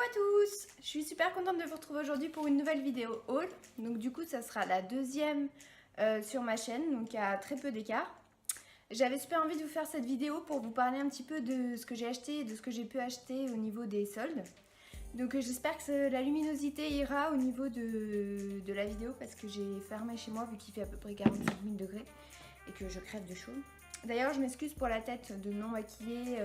à tous, je suis super contente de vous retrouver aujourd'hui pour une nouvelle vidéo haul. Donc du coup ça sera la deuxième sur ma chaîne, donc il y a très peu d'écart. J'avais super envie de vous faire cette vidéo pour vous parler un petit peu de ce que j'ai acheté et de ce que j'ai pu acheter au niveau des soldes. Donc j'espère que la luminosité ira au niveau de la vidéo parce que j'ai fermé chez moi vu qu'il fait à peu près 45 000 degrés et que je crève de chaud. D'ailleurs je m'excuse pour la tête de non maquillée.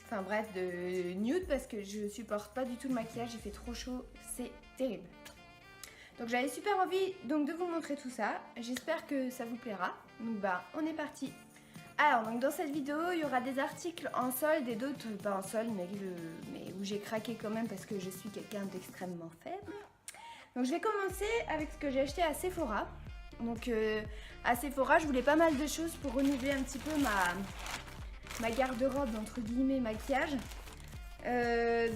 Enfin bref, de nude parce que je supporte pas du tout le maquillage, il fait trop chaud, c'est terrible. Donc j'avais super envie donc de vous montrer tout ça, j'espère que ça vous plaira. Donc bah on est parti. Alors donc dans cette vidéo il y aura des articles en solde et d'autres pas en solde mais où j'ai craqué quand même parce que je suis quelqu'un d'extrêmement faible. Donc je vais commencer avec ce que j'ai acheté à Sephora. Donc à Sephora je voulais pas mal de choses pour renouveler un petit peu ma garde-robe entre guillemets maquillage.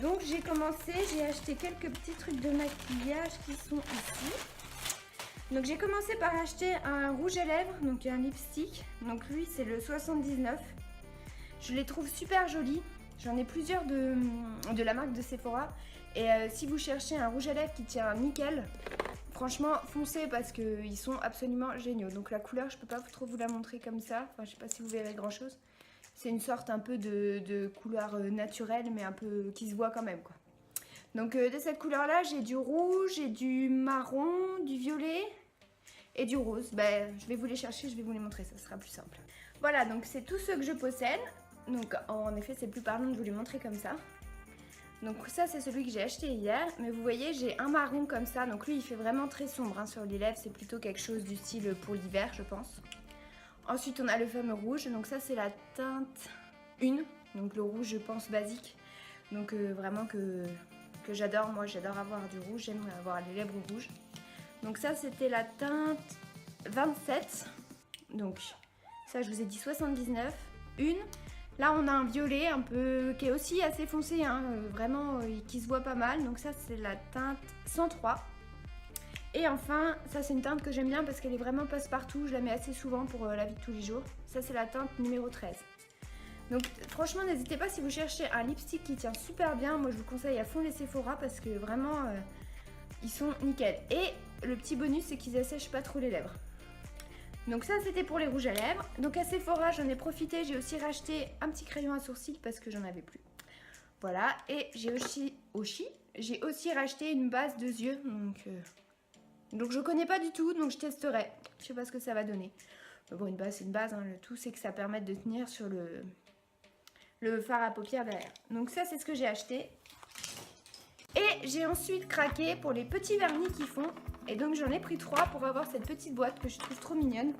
Donc j'ai acheté quelques petits trucs de maquillage qui sont ici. Donc j'ai commencé par acheter un rouge à lèvres, donc un lipstick. Donc lui c'est le 79. Je les trouve super jolis. J'en ai plusieurs de la marque de Sephora. Et si vous cherchez un rouge à lèvres qui tient nickel, franchement foncez parce qu'ils sont absolument géniaux. Donc la couleur je peux pas trop vous la montrer comme ça. Enfin je sais pas si vous verrez grand chose. C'est une sorte un peu de couleur naturelle mais un peu qui se voit quand même quoi. Donc de cette couleur là j'ai du rouge, j'ai du marron, du violet et du rose. Ben, je vais vous les chercher, je vais vous les montrer, ça sera plus simple. Voilà donc c'est tout ce que je possède. Donc en effet c'est plus parlant de vous les montrer comme ça. Donc ça c'est celui que j'ai acheté hier. Mais vous voyez j'ai un marron comme ça. Donc lui il fait vraiment très sombre hein, sur les lèvres. C'est plutôt quelque chose du style pour l'hiver je pense. Ensuite on a le fameux rouge, donc ça c'est la teinte 1, donc le rouge je pense basique, donc vraiment que j'adore, moi j'adore avoir du rouge, j'aime avoir les lèvres rouges. Donc ça c'était la teinte 27, donc ça je vous ai dit 79, une. Là on a un violet un peu qui est aussi assez foncé, hein, vraiment qui se voit pas mal, donc ça c'est la teinte 103. Et enfin, ça c'est une teinte que j'aime bien parce qu'elle est vraiment passe-partout, je la mets assez souvent pour la vie de tous les jours. Ça c'est la teinte numéro 13. Donc franchement n'hésitez pas si vous cherchez un lipstick qui tient super bien, moi je vous conseille à fond les Sephora parce que vraiment ils sont nickel. Et le petit bonus c'est qu'ils assèchent pas trop les lèvres. Donc ça c'était pour les rouges à lèvres. Donc à Sephora j'en ai profité, j'ai aussi racheté un petit crayon à sourcils parce que j'en avais plus. Voilà, et j'ai aussi racheté une base de yeux, donc je connais pas du tout, donc je testerai. Je sais pas ce que ça va donner. Mais bon, une base c'est une base, hein. Le tout c'est que ça permette de tenir sur le fard à paupières derrière. Donc ça c'est ce que j'ai acheté. Et j'ai ensuite craqué pour les petits vernis qu'ils font. Et donc j'en ai pris 3 pour avoir cette petite boîte que je trouve trop mignonne.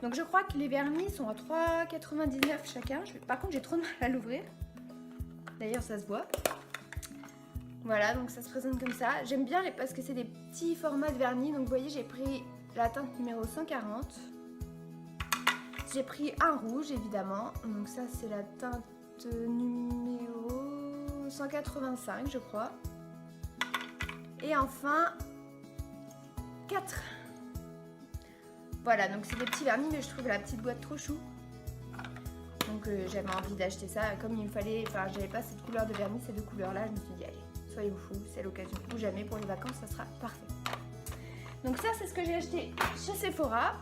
Donc je crois que les vernis sont à 3,99 chacun. Par contre j'ai trop de mal à l'ouvrir. D'ailleurs ça se voit. Voilà, donc ça se présente comme ça. J'aime bien parce que c'est des petits formats de vernis. Donc vous voyez, j'ai pris la teinte numéro 140. J'ai pris un rouge, évidemment. Donc ça, c'est la teinte numéro 185, je crois. Et enfin, 4. Voilà, donc c'est des petits vernis, mais je trouve la petite boîte trop chou. Donc j'avais envie d'acheter ça. Comme il me fallait, enfin, j'avais pas cette couleur de vernis, ces deux couleurs-là. Je me suis dit, allez. Soyez fous, c'est l'occasion ou jamais pour les vacances, ça sera parfait. Donc ça c'est ce que j'ai acheté chez Sephora.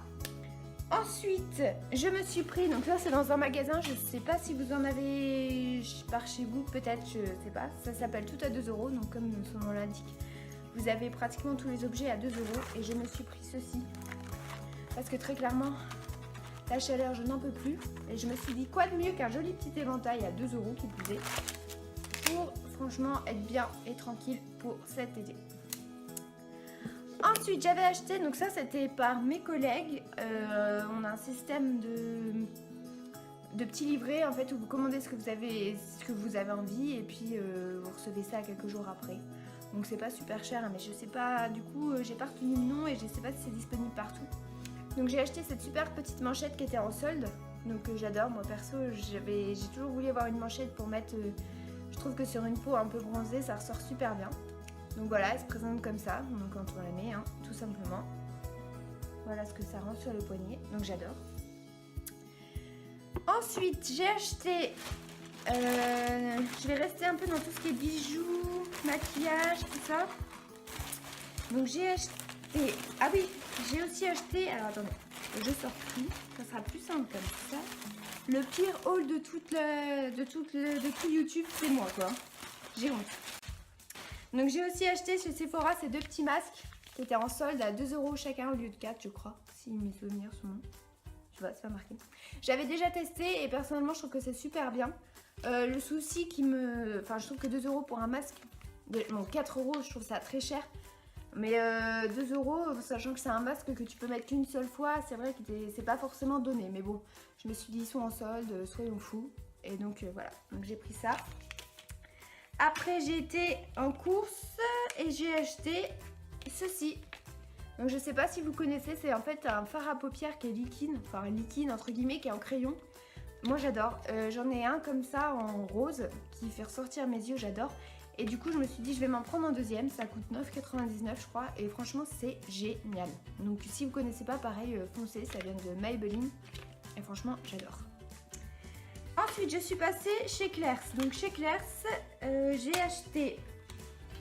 Ensuite je me suis pris, donc là c'est dans un magasin, je sais pas si vous en avez par chez vous, peut-être, je sais pas. Ça s'appelle Tout à 2 €, donc comme son nom l'indique, vous avez pratiquement tous les objets à 2 € et je me suis pris ceci. Parce que très clairement, la chaleur je n'en peux plus et je me suis dit quoi de mieux qu'un joli petit éventail à 2 € qui plus est. Pour franchement être bien et tranquille pour cet été. Ensuite j'avais acheté, donc ça c'était par mes collègues, on a un système de petits livrets en fait où vous commandez ce que vous avez envie et puis vous recevez ça quelques jours après. Donc c'est pas super cher hein, mais je sais pas, du coup j'ai pas retenu le nom et je sais pas si c'est disponible partout. Donc j'ai acheté cette super petite manchette qui était en solde, donc j'adore, moi perso j'ai toujours voulu avoir une manchette pour mettre... Je trouve que sur une peau un peu bronzée, ça ressort super bien. Donc voilà, elle se présente comme ça, donc quand on la met, hein, tout simplement. Voilà ce que ça rend sur le poignet, donc j'adore. Ensuite, j'ai acheté je vais rester un peu dans tout ce qui est bijoux, maquillage, tout ça. Donc j'ai acheté... Ah oui, j'ai aussi acheté... Alors attendez, je sors tout. Ça sera plus simple comme ça. Le pire haul de tout YouTube, c'est moi quoi. J'ai honte. Donc j'ai aussi acheté chez Sephora ces 2 petits masques qui étaient en solde à 2 € chacun au lieu de 4 je crois. Si mes souvenirs sont bons. Je vois, c'est pas marqué. J'avais déjà testé et personnellement je trouve que c'est super bien. Le souci qui me... Enfin je trouve que 2 € pour un masque... Bon 4 € je trouve ça très cher. Mais 2 €, sachant que c'est un masque que tu peux mettre qu'une seule fois, c'est vrai que c'est pas forcément donné. Mais bon, je me suis dit, ils sont en solde, soyons fous. Et donc voilà, donc j'ai pris ça. Après, j'ai été en course et j'ai acheté ceci. Donc je sais pas si vous connaissez, c'est en fait un fard à paupières qui est liquide, enfin liquide entre guillemets, qui est en crayon. Moi j'adore, j'en ai un comme ça en rose qui fait ressortir mes yeux, j'adore. Et du coup je me suis dit je vais m'en prendre un deuxième, ça coûte 9,99 je crois et franchement c'est génial. Donc si vous connaissez pas pareil foncez, ça vient de Maybelline et franchement j'adore. Ensuite je suis passée chez Claire's. Donc chez Claire's j'ai acheté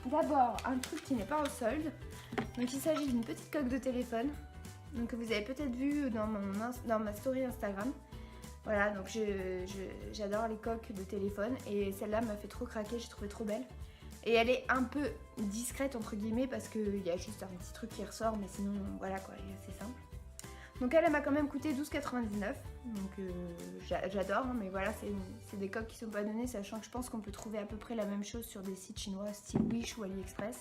d'abord un truc qui n'est pas en solde. Donc il s'agit d'une petite coque de téléphone. Donc que vous avez peut-être vu dans ma story Instagram. Voilà, donc j'adore les coques de téléphone et celle-là m'a fait trop craquer, j'ai trouvé trop belle. Et elle est un peu discrète entre guillemets parce qu'il y a juste un petit truc qui ressort, mais sinon voilà quoi, elle est assez simple. Donc elle m'a quand même coûté 12,99 €, donc j'adore, hein, mais voilà, c'est des coques qui sont pas données, sachant que je pense qu'on peut trouver à peu près la même chose sur des sites chinois style Wish ou AliExpress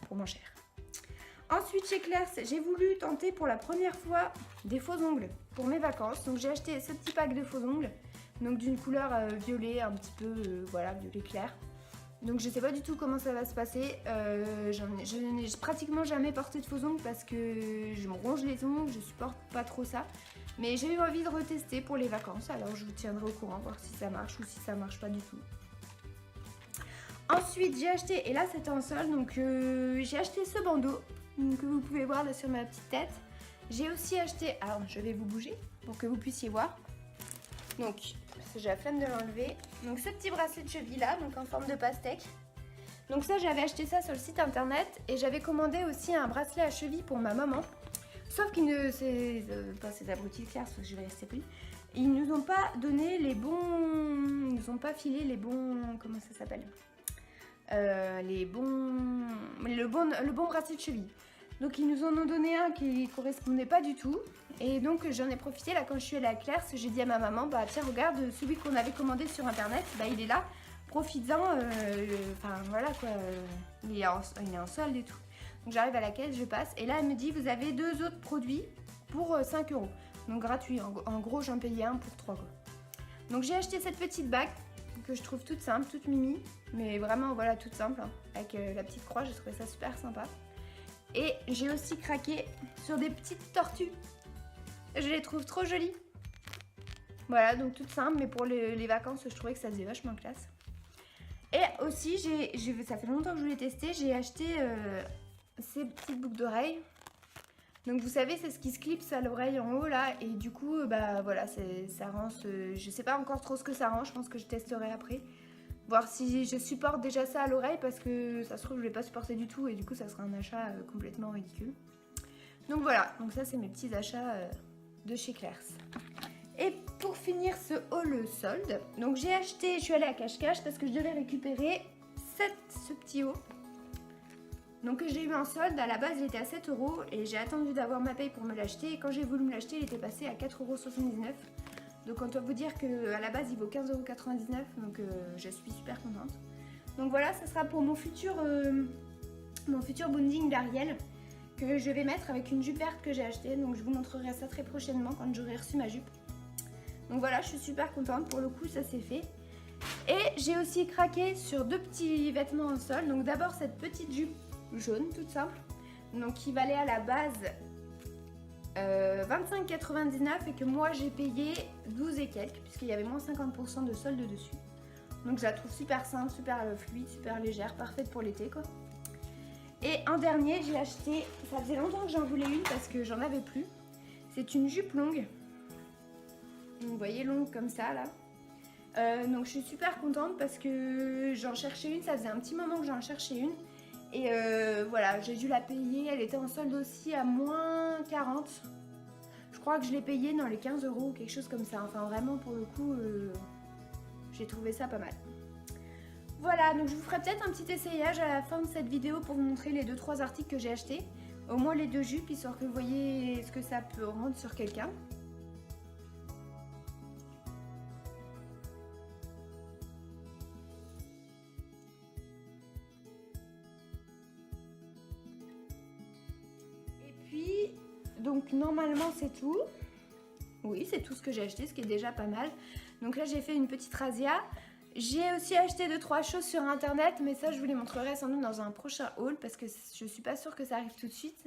pour moins cher. Ensuite chez Claire's, j'ai voulu tenter pour la première fois des faux ongles pour mes vacances. Donc j'ai acheté ce petit pack de faux ongles, donc d'une couleur violet, un petit peu voilà, violet clair. Donc je sais pas du tout comment ça va se passer. Je n'ai pratiquement jamais porté de faux ongles parce que je me ronge les ongles, je supporte pas trop ça. Mais j'ai eu envie de retester pour les vacances, alors je vous tiendrai au courant, voir si ça marche ou si ça marche pas du tout. Ensuite j'ai acheté, et là c'était en solde, donc j'ai acheté ce bandeau que vous pouvez voir là sur ma petite tête. J'ai aussi acheté, alors je vais vous bouger pour que vous puissiez voir. Donc j'ai la flemme de l'enlever. Donc ce petit bracelet de cheville là, donc en forme de pastèque. Donc ça j'avais acheté ça sur le site internet et j'avais commandé aussi un bracelet à cheville pour ma maman. Sauf qu'ils ne, c'est abrutis Claire, parce que je vais rester poli. Ils nous ont pas donné les bons, ils nous ont pas filé les bons, comment ça s'appelle, le bon bracelet de cheville. Donc ils nous en ont donné un qui correspondait pas du tout. Et donc j'en ai profité là quand je suis allée à Claire's, j'ai dit à ma maman, bah tiens regarde celui qu'on avait commandé sur internet, bah il est là, profites-en, enfin voilà quoi, il est en solde et tout. Donc j'arrive à la caisse, je passe et là elle me dit vous avez 2 autres produits pour 5 €. Donc gratuit, en gros j'en payais un pour 3 quoi. Donc j'ai acheté cette petite bague que je trouve toute simple, toute mimi, mais vraiment voilà toute simple, hein, avec la petite croix, j'ai trouvé ça super sympa. Et j'ai aussi craqué sur des petites tortues. Je les trouve trop jolies. Voilà, donc toutes simples, mais pour les vacances, je trouvais que ça faisait vachement classe. Et aussi, ça fait longtemps que je voulais tester, j'ai acheté ces petites boucles d'oreilles. Donc vous savez, c'est ce qui se clipse à l'oreille en haut là, et du coup, bah voilà, ça rend je sais pas encore trop ce que ça rend, je pense que je testerai après. Voir si je supporte déjà ça à l'oreille parce que ça se trouve je vais pas supporter du tout et du coup ça sera un achat complètement ridicule. Donc voilà, donc ça c'est mes petits achats de chez Claire's. Et pour finir ce haul solde, donc j'ai acheté, je suis allée à cache-cache parce que je devais récupérer ce petit haut. Donc que j'ai eu en solde, à la base il était à 7 € et j'ai attendu d'avoir ma paye pour me l'acheter et quand j'ai voulu me l'acheter il était passé à 4,79 €. Donc on doit vous dire qu'à la base il vaut 15,99 €, donc je suis super contente. Donc voilà, ça sera pour mon futur bonding d'Ariel que je vais mettre avec une jupe verte que j'ai achetée. Donc je vous montrerai ça très prochainement quand j'aurai reçu ma jupe. Donc voilà, je suis super contente, pour le coup ça s'est fait. Et j'ai aussi craqué sur 2 petits vêtements en solde. Donc d'abord cette petite jupe jaune toute simple, donc qui valait à la base 25,99 € et que moi j'ai payé 12 et quelques puisqu'il y avait moins 50% de solde dessus. Donc je la trouve super simple, super fluide, super légère, parfaite pour l'été quoi. Et en dernier j'ai acheté, ça faisait longtemps que j'en voulais une parce que j'en avais plus. C'est une jupe longue. Donc, vous voyez longue comme ça là. Donc je suis super contente parce que j'en cherchais une, ça faisait un petit moment que j'en cherchais une. Et voilà, j'ai dû la payer, elle était en solde aussi à moins 40. Je crois que je l'ai payée dans les 15 € ou quelque chose comme ça. Enfin vraiment pour le coup, j'ai trouvé ça pas mal. Voilà, donc je vous ferai peut-être un petit essayage à la fin de cette vidéo pour vous montrer les 2-3 articles que j'ai achetés. Au moins les 2 jupes, histoire que vous voyez ce que ça peut rendre sur quelqu'un. Et puis, donc normalement c'est tout. Oui, c'est tout ce que j'ai acheté, ce qui est déjà pas mal. Donc là j'ai fait une petite razzia. J'ai aussi acheté 2-3 choses sur internet, mais ça je vous les montrerai sans doute dans un prochain haul parce que je suis pas sûre que ça arrive tout de suite.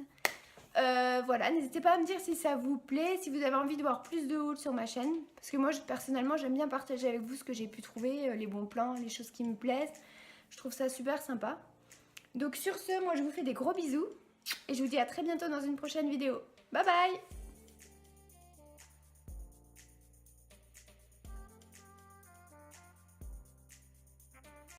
Voilà, n'hésitez pas à me dire si ça vous plaît, si vous avez envie de voir plus de hauls sur ma chaîne. Parce que moi personnellement j'aime bien partager avec vous ce que j'ai pu trouver, les bons plans, les choses qui me plaisent. Je trouve ça super sympa. Donc sur ce, moi je vous fais des gros bisous et je vous dis à très bientôt dans une prochaine vidéo. Bye bye!